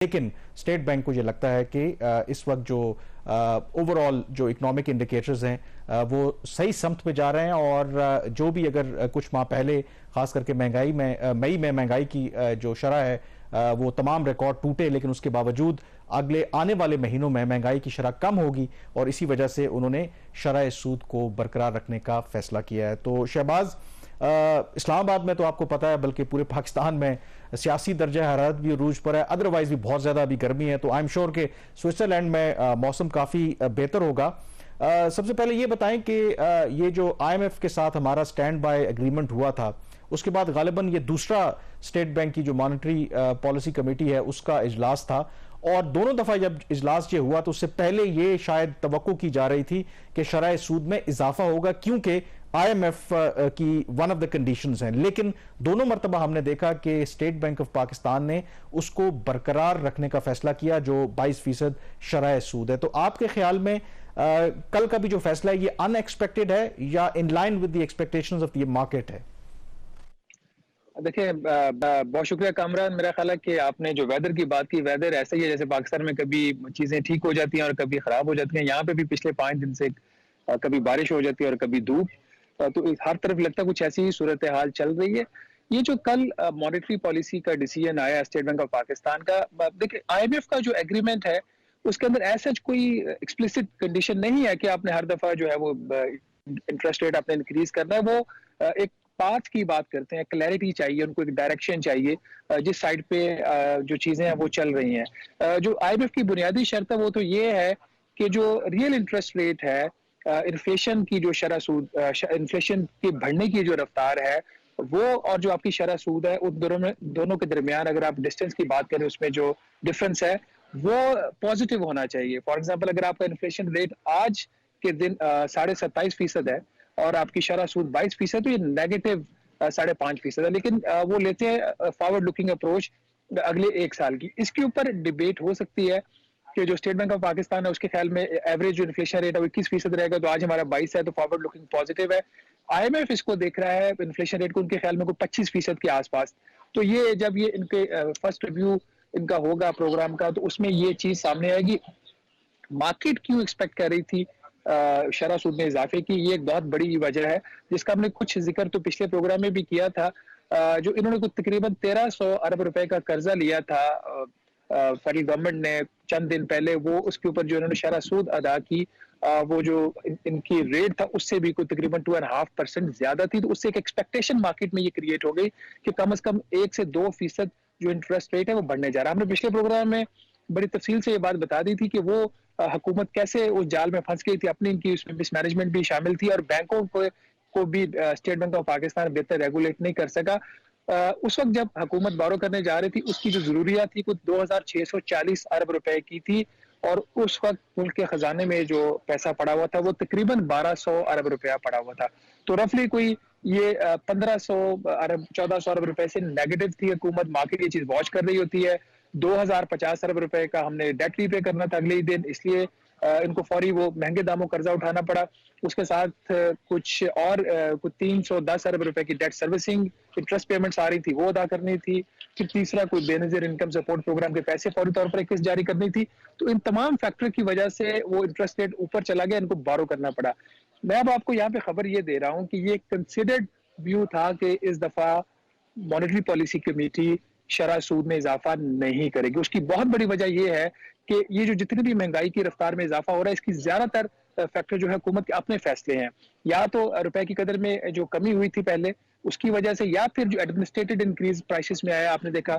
لیکن state bank کو یہ لگتا ہے کہ اس وقت جو اوورال جو اکنامک انڈیکیٹرز ہیں وہ صحیح سمت پہ جا رہے ہیں، اور جو بھی اگر کچھ ماہ پہلے خاص کر کے مئی میں مہنگائی کی جو شرح ہے وہ تمام ریکارڈ ٹوٹے، لیکن اس کے باوجود آنے والے مہینوں میں مہنگائی کی شرح کم ہوگی، اور اسی وجہ سے انہوں نے شرح سود کو برقرار رکھنے کا فیصلہ کیا ہے۔ تو شہباز، اسلام آباد میں تو آپ کو پتہ ہے، بلکہ پورے پاکستان میں سیاسی درجہ حرارت بھی عروج پر ہے، ادروائز بھی بہت زیادہ ابھی گرمی ہے، تو آئی ایم شور کہ سوئٹزرلینڈ میں موسم کافی بہتر ہوگا۔ سب سے پہلے یہ بتائیں کہ یہ جو آئی ایم ایف کے ساتھ ہمارا سٹینڈ بائی ایگریمنٹ ہوا تھا، اس کے بعد غالباً یہ دوسرا اسٹیٹ بینک کی جو مانیٹری پالیسی کمیٹی ہے اس کا اجلاس تھا، اور دونوں دفعہ جب اجلاس یہ ہوا تو اس سے پہلے یہ شاید توقع کی جا رہی تھی کہ شرح سود میں اضافہ ہوگا، کیونکہ آئی ایم ایف کی ون آف دا کنڈیشنز ہیں، لیکن دونوں مرتبہ ہم نے دیکھا کہ اسٹیٹ بینک آف پاکستان نے اس کو برقرار رکھنے کا فیصلہ کیا، جو 22% شرح سود ہے۔ تو آپ کے خیال میں کل کا بھی جو فیصلہ ہے یہ ان ایکسپیکٹڈ ہے یا in line with the expectations of the market ہے؟ دیکھیں، بہت شکریہ کامران۔ میرا خیال ہے کہ آپ نے جو ویدر کی بات کی، ویدر ایسا ہی ہے جیسے پاکستان میں کبھی چیزیں ٹھیک ہو جاتی ہیں اور کبھی خراب ہو جاتی ہیں۔ یہاں پہ بھی پچھلے 5 دن سے کبھی بارش ہو جاتی ہے اور کبھی دھوپ، تو ہر طرف لگتا ہے کچھ ایسی ہی صورتحال چل رہی ہے۔ یہ جو کل مانیٹری پالیسی کا ڈیسیژن آیا اسٹیٹ بینک آف پاکستان کا، دیکھیں آئی ایم ایف کا جو ایگریمنٹ ہے اس کے اندر ایسا کوئی ایکسپلیسٹ کنڈیشن نہیں ہے کہ آپ نے ہر دفعہ جو ہے وہ انٹرسٹ ریٹ آپ نے انکریز کرنا ہے۔ وہ ایک پاتھ کی بات کرتے ہیں، کلیئرٹی چاہیے ان کو، ایک ڈائریکشن چاہیے جس سائڈ پہ جو چیزیں ہیں وہ چل رہی ہیں۔ جو آئی ایم ایف کی بنیادی شرط ہے وہ تو یہ ہے کہ جو ریئل انٹرسٹ ریٹ ہے، انفلیشن کی جو شرح سود، انفلیشن کے بڑھنے کی جو رفتار ہے وہ، اور جو آپ کی شرح سود ہے، ان دونوں کے درمیان اگر آپ ڈسٹینس کی بات کریں اس میں جو ڈفرنس ہے وہ پازیٹیو ہونا چاہیے۔ فار ایگزامپل اگر آپ کا انفلیشن ریٹ آج کے دن 27.5% ہے اور آپ کی شرح سود 22%، تو یہ نیگیٹو 5.5% ہے، لیکن وہ لیتے ہیں فارورڈ لکنگ اپروچ اگلے 1 سال کی۔ اس کے اوپر ڈیبیٹ ہو سکتی ہے کہ جو اسٹیٹ بینک آف پاکستان ہے اس کے خیال میں ایوریج جو انفلیشن ریٹ ہے وہ 21% رہے گا، تو آج ہمارا 22 ہے، تو فارورڈ لکنگ پازیٹیو ہے۔ آئی ایم ایف اس کو دیکھ رہا ہے انفلیشن ریٹ کو ان کے خیال میں کوئی 25% کے آس پاس۔ تو یہ جب یہ ان کے فرسٹ ریویو ان کا ہوگا پروگرام کا، تو اس میں یہ چیز سامنے آئے گی۔ مارکیٹ کیوں ایکسپیکٹ کر رہی تھی شرح سود میں اضافے کی، یہ ایک بہت بڑی وجہ ہے جس کا ہم نے کچھ ذکر تو پچھلے پروگرام میں بھی کیا تھا۔ جو انہوں نے تقریباً 1300 ارب روپے کا قرضہ لیا تھا فیڈرل گورنمنٹ نے چند دن پہلے، وہ اس کے اوپر جو انہوں نے شرح سود ادا کی، وہ جو ان کی ریٹ تھا اس سے بھی کوئی تقریباً 2.5% زیادہ تھی، تو اس سے ایک ایکسپیکٹیشن مارکیٹ میں یہ کریٹ ہو گئی کہ کم از کم 1 سے 2% جو انٹرسٹ ریٹ ہے وہ بڑھنے جا رہا ہے۔ ہم نے پچھلے پروگرام میں بڑی تفصیل سے یہ بات بتا دی تھی کہ وہ حکومت کیسے اس جال میں پھنس گئی تھی، اپنی ان کی اس میں مس مینجمنٹ بھی شامل تھی، اور بینکوں کو بھی اسٹیٹ بینک آف پاکستان بہتر ریگولیٹ نہیں کر سکا۔ اس وقت جب حکومت بارو کرنے جا رہی تھی اس کی جو ضروریات تھی کچھ 2640 ارب روپے کی تھی، اور اس وقت ملک کے خزانے میں جو پیسہ پڑا ہوا تھا وہ تقریباً 1200 ارب روپیہ پڑا ہوا تھا، تو رفلی کوئی یہ 1500 ارب 1400 ارب روپے سے نیگیٹو تھی حکومت۔ مارکیٹ یہ چیز واچ کر رہی ہوتی ہے۔ 2050 ارب روپے کا ہم نے ڈیٹ ری پے کرنا تھا اگلے ہی دن، اس لیے ان کو فوری وہ مہنگے داموں قرضہ اٹھانا پڑا۔ اس کے ساتھ کچھ اور 310 ارب روپے کی ڈیٹ سروسنگ انٹرسٹ پیمنٹس آ رہی تھی، وہ ادا کرنی تھی۔ پھر تیسرا کوئی بے نظیر انکم سپورٹ پروگرام کے پیسے فوری طور پر قسط جاری کرنی تھی۔ تو ان تمام فیکٹر کی وجہ سے وہ انٹرسٹ ریٹ اوپر چلا گیا، ان کو بارو کرنا پڑا۔ میں اب آپ کو یہاں پہ خبر یہ دے رہا ہوں کہ یہ کنسیڈرڈ ویو تھا کہ اس دفعہ مانیٹری پالیسی کمیٹی شرح سود میں اضافہ نہیں کرے گی۔ اس کی بہت بڑی وجہ یہ ہے کہ یہ جو جتنی بھی مہنگائی کی رفتار میں اضافہ ہو رہا ہے، اس کی زیادہ تر فیکٹر جو ہے حکومت کے اپنے فیصلے ہیں، یا تو روپے کی قدر میں جو کمی ہوئی تھی پہلے اس کی وجہ سے، یا پھر جو ایڈمنسٹریٹڈ انکریز پرائسز میں آیا۔ آپ نے دیکھا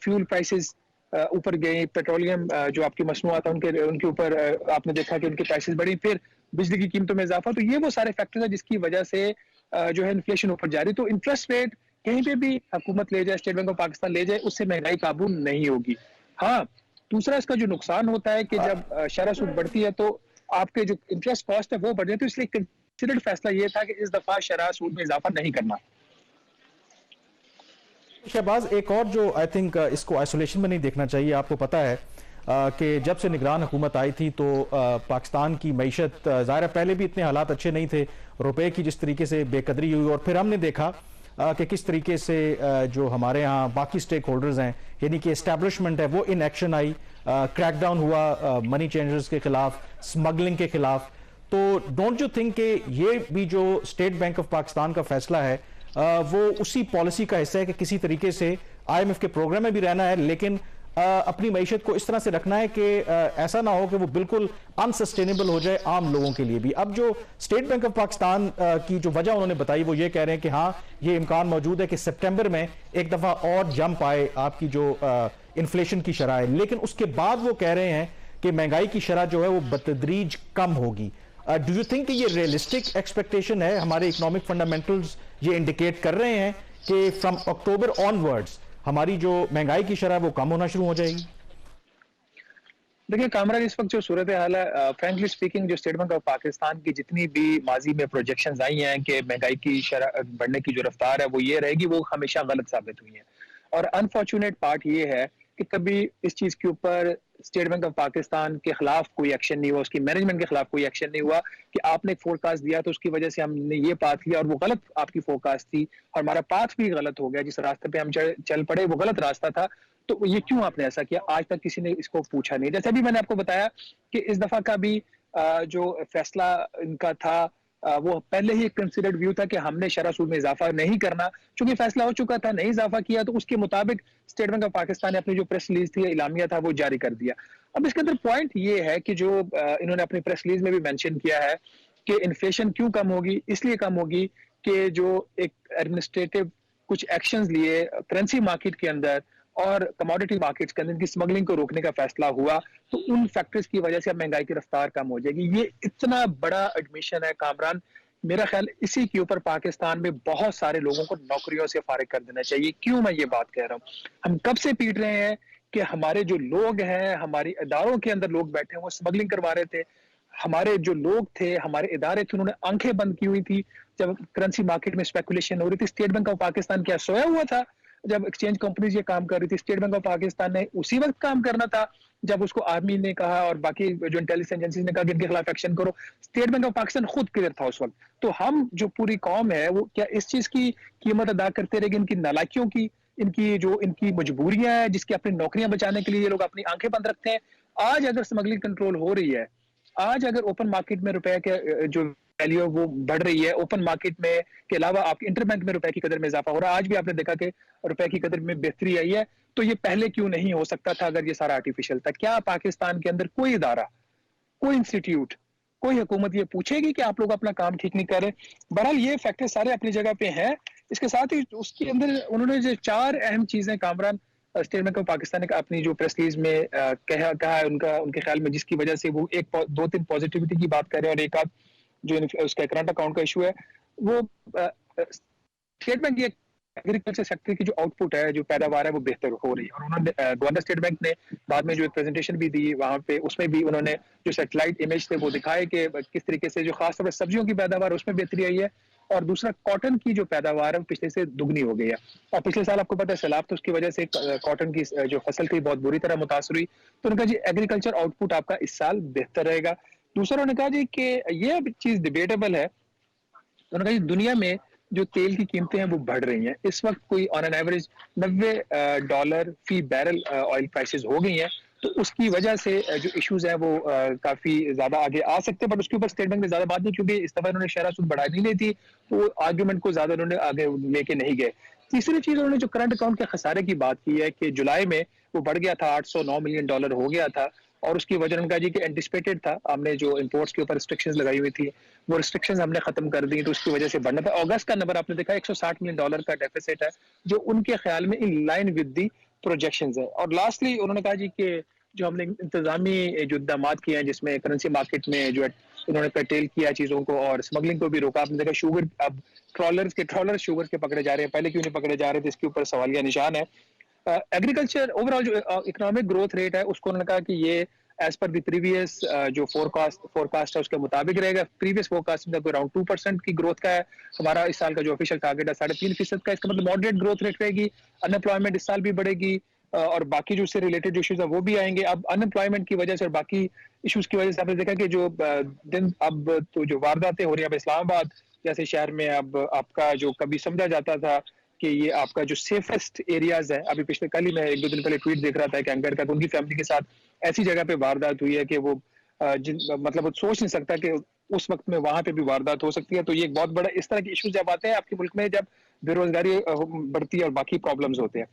فیول پرائسز اوپر گئے، پیٹرولیم جو آپ کی مصنوعات ہیں ان کے اوپر آپ نے دیکھا کہ ان کے پرائسز بڑھی، پھر بجلی کی قیمتوں میں اضافہ۔ تو یہ وہ سارے فیکٹرز ہیں جس کی وجہ سے جو ہے انفلیشن اوپر جاری۔ تو انٹرسٹ ریٹ کہیں پہ بھی حکومت لے جائے، اسٹیٹ بینک آف پاکستان لے جائے، اس سے مہنگائی قابو نہیں ہوگی۔ ہاں، دوسرا اس کا جو نقصان ہوتا ہے کہ جب شرح سود بڑھتی ہے تو آپ کے جو انٹرسٹ کاسٹ ہے وہ بڑھ جاتی ہے، تو اس لیے کنسیڈرڈ فیصلہ یہ تھا کہ اس دفعہ شرح سود میں اضافہ نہیں کرنا۔ شہباز، ایک اور جو آئی تھنک اس کو آئسولیشن میں نہیں دیکھنا چاہیے، آپ کو پتا ہے کہ جب سے نگران حکومت آئی تھی تو پاکستان کی معیشت ظاہر ہے پہلے بھی اتنے حالات اچھے نہیں تھے، روپے کی جس طریقے سے بے قدری ہوئی، اور پھر ہم نے دیکھا کہ کس طریقے سے جو ہمارے ہاں باقی سٹیک ہولڈرز ہیں یعنی کہ اسٹیبلشمنٹ ہے وہ ان ایکشن آئی, کریک ڈاؤن ہوا منی چینجرز کے خلاف, سمگلنگ کے خلاف. تو ڈونٹ یو تھنک کہ یہ بھی جو اسٹیٹ بینک آف پاکستان کا فیصلہ ہے وہ اسی پالیسی کا حصہ ہے کہ کسی طریقے سے آئی ایم ایف کے پروگرام میں بھی رہنا ہے لیکن اپنی معیشت کو اس طرح سے رکھنا ہے کہ ایسا نہ ہو کہ وہ بالکل انسسٹینیبل ہو جائے عام لوگوں کے لیے بھی. اب جو اسٹیٹ بینک آف پاکستان کی جو وجہ انہوں نے بتائی وہ یہ کہہ رہے ہیں کہ ہاں یہ امکان موجود ہے کہ سپٹمبر میں ایک دفعہ اور جمپ آئے آپ کی جو انفلیشن کی شرح ہے, لیکن اس کے بعد وہ کہہ رہے ہیں کہ مہنگائی کی شرح جو ہے وہ بتدریج کم ہوگی. ڈو یو تھنک کہ یہ ریئلسٹک ایکسپیکٹیشن ہے؟ ہمارے اکنامک فنڈامنٹلز یہ انڈیکیٹ کر رہے ہیں کہ فرام اکتوبر آن ورڈز ہماری جو مہنگائی کی شرح وہ کم ہونا شروع ہو جائے گی. دیکھیں کامران, اس وقت جو صورتحال ہے فرینکلی سپیکنگ جو اسٹیٹ بینک آف پاکستان کی جتنی بھی ماضی میں پروجیکشنز آئی ہیں کہ مہنگائی کی شرح بڑھنے کی جو رفتار ہے وہ یہ رہے گی, وہ ہمیشہ غلط ثابت ہوئی ہیں. اور انفارچونیٹ پارٹ یہ ہے کہ کبھی اس چیز کے اوپر اسٹیٹ بینک آف پاکستان کے خلاف کوئی ایکشن نہیں ہوا, اس کی مینجمنٹ کے خلاف کوئی ایکشن نہیں ہوا کہ آپ نے ایک فور کاسٹ دیا تو اس کی وجہ سے ہم نے یہ پاتھ لیا اور وہ غلط آپ کی فور کاسٹ تھی اور ہمارا پاتھ بھی غلط ہو گیا, جس راستے پہ ہم چل پڑے وہ غلط راستہ تھا, تو یہ کیوں آپ نے ایسا کیا؟ آج تک کسی نے اس کو پوچھا نہیں. جیسے بھی میں نے آپ کو بتایا کہ اس دفعہ کا بھی جو فیصلہ ان کا تھا وہ پہلے ہی کنسیڈرڈ ویو تھا کہ ہم نے شرح سود میں اضافہ نہیں کرنا, چونکہ فیصلہ ہو چکا تھا, نہیں اضافہ کیا, تو اس کے مطابق اسٹیٹ بینک آف پاکستان نے اپنی جو پریس ریلیز تھی, اعلامیہ تھا, وہ جاری کر دیا. اب اس کے اندر پوائنٹ یہ ہے کہ جو انہوں نے اپنی پریس ریلیز میں بھی مینشن کیا ہے کہ انفلیشن کیوں کم ہوگی, اس لیے کم ہوگی کہ جو ایک ایڈمنسٹریٹو کچھ ایکشنز لیے کرنسی مارکیٹ کے اندر اور کموڈیٹی مارکیٹس کے اندر کی سمگلنگ کو روکنے کا فیصلہ ہوا, تو ان فیکٹرز کی وجہ سے اب مہنگائی کی رفتار کم ہو جائے گی. یہ اتنا بڑا ایڈمیشن ہے کامران, میرا خیال اسی کے اوپر پاکستان میں بہت سارے لوگوں کو نوکریوں سے فارغ کر دینا چاہیے. کیوں میں یہ بات کہہ رہا ہوں؟ ہم کب سے پیٹ رہے ہیں کہ ہمارے جو لوگ ہیں, ہماری اداروں کے اندر لوگ بیٹھے ہیں, وہ سمگلنگ کروا رہے تھے. ہمارے جو لوگ تھے, ہمارے ادارے تھے, انہوں نے آنکھیں بند کی ہوئی تھی جب کرنسی مارکیٹ میں اسپیکولیشن ہو رہی تھی. اسٹیٹ بینک آف پاکستان کیا سویا ہوا تھا جب ایکسچینج کمپنیز یہ کام کر رہی تھی؟ اسٹیٹ بینک آف پاکستان نے اسی وقت کام کرنا تھا جب اس کو آرمی نے کہا اور باقی جو انٹیلیجنس ایجنسیز نے کہا کہ ان کے خلاف ایکشن کرو. اسٹیٹ بینک آف پاکستان خود کلیئر تھا اس وقت. تو ہم جو پوری قوم ہے وہ کیا اس چیز کی قیمت ادا کرتے رہے گی, ان کی نالائکیوں کی, ان کی مجبوریاں ہیں جس کی اپنی نوکریاں بچانے کے لیے یہ لوگ اپنی آنکھیں بند رکھتے ہیں؟ آج اگر سمگلنگ کنٹرول ہو رہی ہے, آج اگر اوپن مارکیٹ میں روپے کے جو ویلیو وہ بڑھ رہی ہے, اوپن مارکیٹ میں کے علاوہ آپ کے انٹر بینک میں روپے کی قدر میں اضافہ ہو رہا ہے, آج بھی آپ نے دیکھا کہ روپے کی قدر میں بہتری آئی ہے, تو یہ پہلے کیوں نہیں ہو سکتا تھا اگر یہ سارا آرٹیفیشل تھا؟ کیا پاکستان کے اندر کوئی ادارہ, کوئی انسٹیٹیوٹ, کوئی حکومت یہ پوچھے گی کہ آپ لوگ اپنا کام ٹھیک نہیں کر رہے؟ بہرحال یہ فیکٹر سارے اپنی جگہ پہ ہیں. اس کے ساتھ ہی اس کے اندر انہوں نے جو 4 اہم چیزیں Kamran state bank of Pakistan نے اپنی جو پریس ریلیز میں کہا ہے ان کے خیال میں, جس کی وجہ سے وہ 2-3 پازیٹیوٹی کی بات کر رہے ہیں اور ایک آدھ جو اس کا کرنٹ اکاؤنٹ کا ایشو ہے. وہ اسٹیٹ بینک یہ ایگریکلچر سیکٹر کی جو آؤٹ پٹ ہے, جو پیداوار ہے, وہ بہتر ہو رہی ہے. اور انہوں نے گورنر اسٹیٹ بینک نے بعد میں جو ایک پریزنٹیشن بھی دی وہاں پہ, اس میں بھی انہوں نے جو سیٹلائٹ امیج تھے وہ دکھائے کہ کس طریقے سے جو خاص طور پر سبزیوں کی پیداوار اس میں بہتری آئی ہے, اور دوسرا کاٹن کی جو پیداوار ہے وہ پچھلے سے دگنی ہو گئی ہے. اور پچھلے سال آپ کو پتہ ہے سیلاب, تو اس کی وجہ سے کاٹن کی جو فصل تھی بہت بری طرح متاثر ہوئی. تو ان کا جی ایگریکلچر آؤٹ پٹ آپ کا اس سال بہتر رہے گا. دوسرا انہوں نے کہا جی کہ یہ چیز ڈیبیٹیبل ہے, انہوں نے کہا جی دنیا میں جو تیل کی قیمتیں ہیں وہ بڑھ رہی ہیں. اس وقت کوئی آن این ایوریج $90 فی بیرل آئل پرائسز ہو گئی ہیں, تو اس کی وجہ سے جو ایشوز ہیں وہ کافی زیادہ آگے آ سکتے ہیں. بٹ اس کے اوپر اسٹیٹ بینک نے زیادہ بات نہیں, کیونکہ اس دفعہ انہوں نے شرح سود بڑھائی نہیں تھی, تو آرگیومنٹ کو زیادہ انہوں نے آگے لے کے نہیں گئے. تیسری چیز انہوں نے جو کرنٹ اکاؤنٹ کے خسارے کی بات کی ہے کہ جولائی میں وہ بڑھ گیا تھا, $809 ملین ہو گیا تھا, اور اس کی وجہ ان کا جی کہ اینٹیسپیٹڈ تھا, ہم نے جو امپورٹس کے اوپر ریسٹرکشنز لگائی ہوئی تھی وہ ریسٹرکشنز ہم نے ختم کر دی, تو اس کی وجہ سے بڑھنا تھا. اگست کا نمبر آپ نے دیکھا $160 ملین کا ڈیفیسٹ ہے, جو ان کے خیال میں in line with the projections ہے. اور لاسٹلی انہوں نے کہا جی کہ جو ہم نے انتظامی جو اقدامات کیے ہیں جس میں کرنسی مارکیٹ میں جو انہوں نے پیٹیل کیا چیزوں کو اور اسمگلنگ کو بھی روکا. آپ نے دیکھا شوگر, اب ٹرالر شوگر کے پکڑے جا رہے ہیں, پہلے کیوں نہیں پکڑے جا رہے تھے, اس کے اوپر سوالیہ نشان ہے. ایگریکلچر اوور آل جو اکنامک گروتھ ریٹ ہے اس کو انہوں نے کہا کہ یہ ایز پر دی پریویس جو فورکاسٹ ہے اس کے مطابق رہے گا. پریویس فورکاسٹ میں اراؤنڈ 2% کی گروتھ کا ہے, ہمارا اس سال کا جو آفیشیل ٹارگیٹ ہے 3.5% کا, اس کا مطلب ماڈریٹ گروتھ ریٹ رہے گی. ان امپلائمنٹ اس سال بھی بڑھے گی, اور باقی جو اس سے ریلیٹڈ جو ایشوز ہیں وہ بھی آئیں گے. اب ان امپلائمنٹ کی وجہ سے اور باقی ایشوز کی وجہ سے آپ نے دیکھا کہ جو اب تو جو وارداتیں ہو رہی ہیں اب اسلام آباد جیسے شہر میں اب آپ کا جو کبھی سمجھا جاتا تھا کہ یہ آپ کا جو سیفسٹ ایریاز ہے، ابھی پچھلے کل ہی میں 1-2 دن پہلے ٹویٹ دیکھ رہا تھا ایک اینکر کا، کہ ان کی فیملی کے ساتھ ایسی جگہ پہ واردات ہوئی ہے کہ وہ مطلب وہ سوچ نہیں سکتا کہ اس وقت میں وہاں پہ بھی واردات ہو سکتی ہے. تو یہ ایک بہت بڑا اس طرح کے ایشوز جب آتے ہیں آپ کے ملک میں، جب بے روزگاری بڑھتی ہے اور باقی پرابلمز ہوتے ہیں.